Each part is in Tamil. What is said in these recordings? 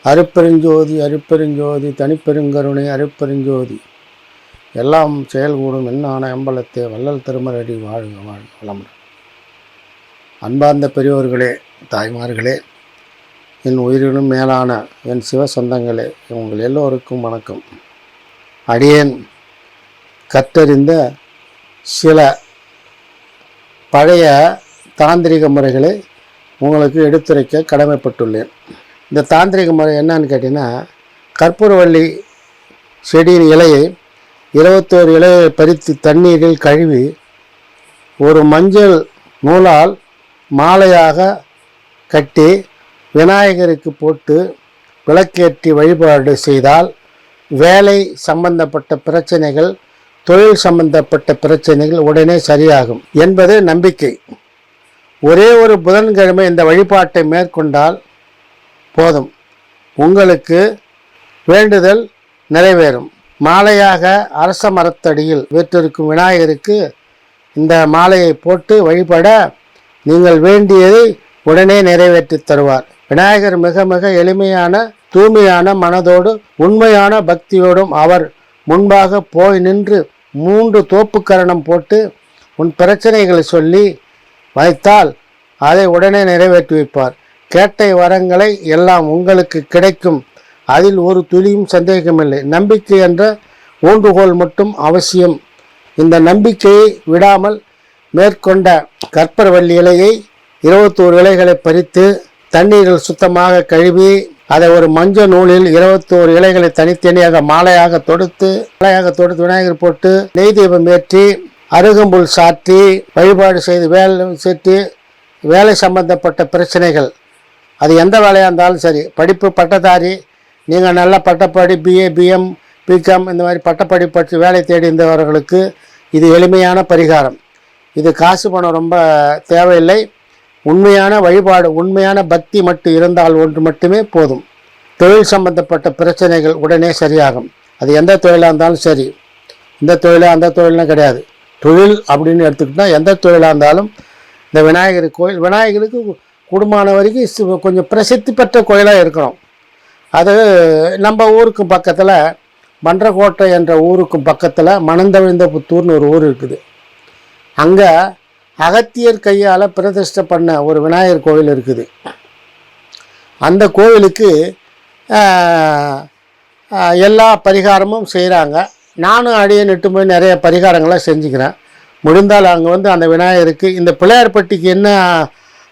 அருட்பெருஞ்சோதி அருட்பெருஞ்சோதி தனிப்பெருங்கருணை அருட்பெருஞ்சோதி எல்லாம் செயல்கூடும் என்னான அம்பலத்தை வள்ளல் திருமலடி வாழ்க வாழ்க வளமுடன். அன்பார்ந்த பெரியோர்களே, தாய்மார்களே, என் உயிரினும் மேலான என் சிவ சொந்தங்களே, உங்கள் எல்லோருக்கும் வணக்கம். அடியேன் கற்றறிந்த சில பழைய தாந்திரிக முறைகளை உங்களுக்கு எடுத்துரைக்க கடமைப்பட்டுள்ளேன். இந்த தாந்திரிக முறை என்னன்னு கேட்டிங்கன்னா, கற்பூரவள்ளி செடியின் இலையை 21 இலையை பறித்து தண்ணீரில் கழுவி ஒரு மஞ்சள் நூலால் மாலையாக கட்டி விநாயகருக்கு போட்டு விளக்கேற்றி வழிபாடு செய்தால் வேலை சம்பந்தப்பட்ட பிரச்சனைகள், தொழில் சம்பந்தப்பட்ட பிரச்சனைகள் உடனே சரியாகும் என்பது நம்பிக்கை. ஒரே ஒரு புதன்கிழமை இந்த வழிபாட்டை மேற்கொண்டால் போதும், உங்களுக்கு வேண்டுதல் நிறைவேறும். மாலையாக அரச மரத்தடியில் வீற்றிருக்கும் விநாயகருக்கு இந்த மாலையை போட்டு வழிபட நீங்கள் வேண்டியதை உடனே நிறைவேற்றி தருவார். விநாயகர் மிக மிக எளிமையான, தூய்மையான மனதோடு உண்மையான பக்தியோடும் அவர் முன்பாக போய் நின்று 3 தோப்புக்கரணம் போட்டு உன் பிரச்சனைகளை சொல்லி வைத்தால் அதை உடனே நிறைவேற்றி வைப்பார். கேட்ட வரங்களை எல்லாம் உங்களுக்கு கிடைக்கும். அதில் ஒரு துளியும் சந்தேகமில்லை. நம்பிக்கை என்ற ஊன்றுகோல் மட்டும் அவசியம். இந்த நம்பிக்கையை விடாமல் மேற்கொண்ட கற்பூரவள்ளி இலையை 21 இலைகளை பறித்து தண்ணீரில் சுத்தமாக கழுவி அதை ஒரு மஞ்சள் நூலில் 21 இலைகளை தனித்தனியாக மாலையாக தொடுத்து விநாயகர் போட்டு நெய் தீபம் ஏற்றி அருகம்புல் சாற்றி வழிபாடு செய்து வேலை சம்பந்தப்பட்ட பிரச்சனைகள், அது எந்த வேலையாக இருந்தாலும் சரி, படிப்பு பட்டதாரி, நீங்கள் நல்ல பட்டப்படி பிஏ பிஎம் பிகாம் இந்த மாதிரி பட்டப்படி படித்து வேலை தேடி இருந்தவர்களுக்கு இது எளிமையான பரிகாரம். இது காசு பணம் ரொம்ப தேவையில்லை. உண்மையான வழிபாடு, உண்மையான பக்தி மட்டும் இருந்தால் ஒன்று மட்டுமே போதும். தொழில் சம்பந்தப்பட்ட பிரச்சனைகள் உடனே சரியாகும். அது எந்த தொழிலாக இருந்தாலும் சரி, இந்த தொழிலாக அந்த தொழிலாம் கிடையாது. தொழில் அப்படின்னு எடுத்துக்கிட்டால் எந்த தொழிலாக இருந்தாலும் இந்த விநாயகர் கோயில், விநாயகருக்கு குடும்பமான வரைக்கும் கொஞ்சம் பிரசித்தி பெற்ற கோயிலாக இருக்கணும். அது நம்ம ஊருக்கு பக்கத்தில் மன்றக்கோட்டை என்ற ஊருக்கும் பக்கத்தில் மணந்தவிழ்ந்த புத்தூர்னு ஒரு ஊர் இருக்குது. அங்கே அகத்தியர் கையால் பிரதிஷ்டை பண்ண ஒரு விநாயகர் கோவில் இருக்குது. அந்த கோவிலுக்கு எல்லா பரிகாரமும் செய்கிறாங்க. நானும் அடியேன் இட்டு போய் நிறைய பரிகாரங்களை செஞ்சுக்கிறேன். முடிந்தால் அங்கே வந்து அந்த விநாயகருக்கு, இந்த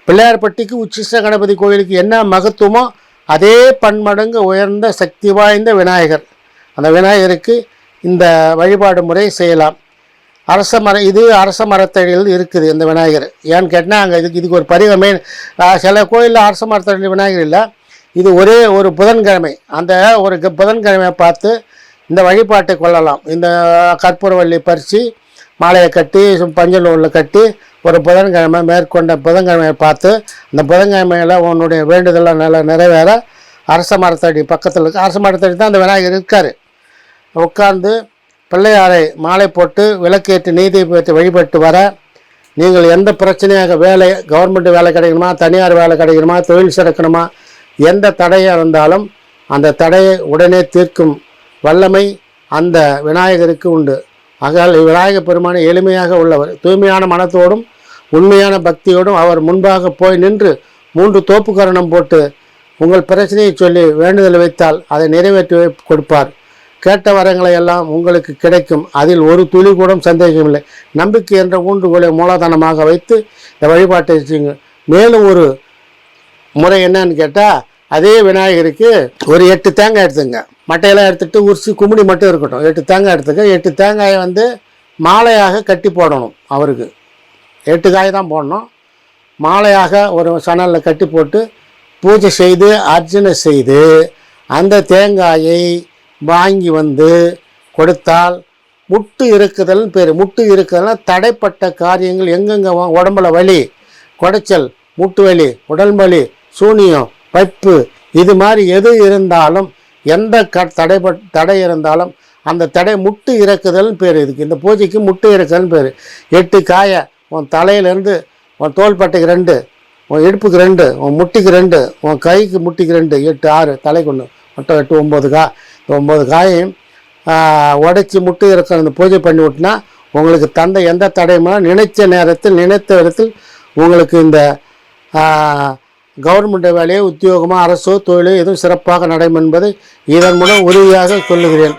பிள்ளையார்பட்டிக்கு உச்சிஷ்ட கணபதி கோயிலுக்கு என்ன மகத்துவமோ அதே பன்மடங்கு உயர்ந்த சக்தி வாய்ந்த விநாயகர். அந்த விநாயகருக்கு இந்த வழிபாடு முறை செய்யலாம். அரச மரத்தடியில் இருக்குது இந்த விநாயகர். ஏன்னு கேட்டால் அங்கே இதுக்கு ஒரு பரிகமே. சில கோயிலில் அரச மரத்தடியில் விநாயகர் இல்லை. இது ஒரே ஒரு புதன்கிழமை, அந்த ஒரு புதன்கிழமையை பார்த்து இந்த வழிபாட்டை கொள்ளலாம். இந்த கற்பூரவள்ளி பறித்து மாலையை கட்டி பஞ்சல் நூலில் கட்டி ஒரு புதன்கிழமை மேற்கொண்ட புதன்கிழமையை பார்த்து அந்த புதன்கிழமையில் உன்னுடைய வேண்டுதலாம் நல்லா நிறைவேற அரச மரத்தடி பக்கத்தில் இருக்குது. அரச மரத்தடி தான் அந்த விநாயகர் இருக்கார். உட்கார்ந்து பிள்ளையாரை மாலை போட்டு விளக்கேற்றி நீதி ஏற்றி வழிபட்டு வர நீங்கள் எந்த பிரச்சனையாக வேலை, கவர்மெண்ட் வேலை கிடைக்கணுமா, தனியார் வேலை கிடைக்கணுமா, தொழில் சிறக்கணுமா, எந்த தடையாக இருந்தாலும் அந்த தடையை உடனே தீர்க்கும் வல்லமை அந்த விநாயகருக்கு உண்டு. ஆகையால் விநாயகர் பெருமானை எளிமையாக உள்ளவர், தூய்மையான மனத்தோடும் உண்மையான பக்தியோடும் அவர் முன்பாக போய் நின்று 3 தோப்புக்கரணம் போட்டு உங்கள் பிரச்சனையை சொல்லி வேண்டுதல் வைத்தால் அதை நிறைவேற்றி கொடுப்பார். கேட்ட வரங்களை எல்லாம் உங்களுக்கு கிடைக்கும். அதில் ஒரு துளி கூட சந்தேகமில்லை. நம்பிக்கை என்ற ஊன்றுகோலை மூலதனமாக வைத்து இந்த வழிபாட்டை செய்யுங்க. மேலும் ஒரு முறை என்னன்னு கேட்டால், அதே விநாயகருக்கு ஒரு 8 தேங்காய் எடுத்துங்க. மட்டையெல்லாம் எடுத்துகிட்டு உரிசி கும்பிடி மட்டும் இருக்கட்டும். 8 தேங்காய் எடுத்துக்க. 8 தேங்காயை வந்து மாலையாக கட்டி போடணும். அவருக்கு 8 காய் தான் போடணும். மாலையாக ஒரு சணலில் கட்டி போட்டு பூஜை செய்து அர்ச்சனை செய்து அந்த தேங்காயை வாங்கி வந்து கொடுத்தால் முட்டு இருக்குதல்னு பேர். முட்டு இருக்குதல்னா தடைப்பட்ட காரியங்கள், எங்கெங்கே உடம்புல வலி, குடைச்சல், முட்டு வலி, உடல் வலி, சூனியம், பைப்பு, இது மாதிரி எது இருந்தாலும், எந்த தடை இருந்தாலும் அந்த தடை முட்டு இறக்குதல்னு பேர். இதுக்கு இந்த பூஜைக்கு முட்டு இறக்குதல்னு பேர். 8 காயை உன் தலையிலேருந்து உன் தோள்பட்டைக்கு 2, உன் இடுப்புக்கு 2, உன் முட்டிக்கு 2, உன் கைக்கு முட்டிக்கு 2, 8 6 தலைக்கு 1 மொத்தம் 8 9 காய். 9 காயும் உடைச்சி முட்டு இருக்கிற அந்த பூஜை பண்ணி விட்டுனா உங்களுக்கு தந்தை எந்த தடையுமா நினைத்த நேரத்தில் நினைத்த இடத்தில் உங்களுக்கு இந்த கவர்மெண்ட் வேலையோ உத்தியோகமோ அரசோ தொழிலோ எதுவும் சிறப்பாக நடைபெறும் என்பதை இதன் மூலம் உறுதியாக சொல்லுகிறேன்.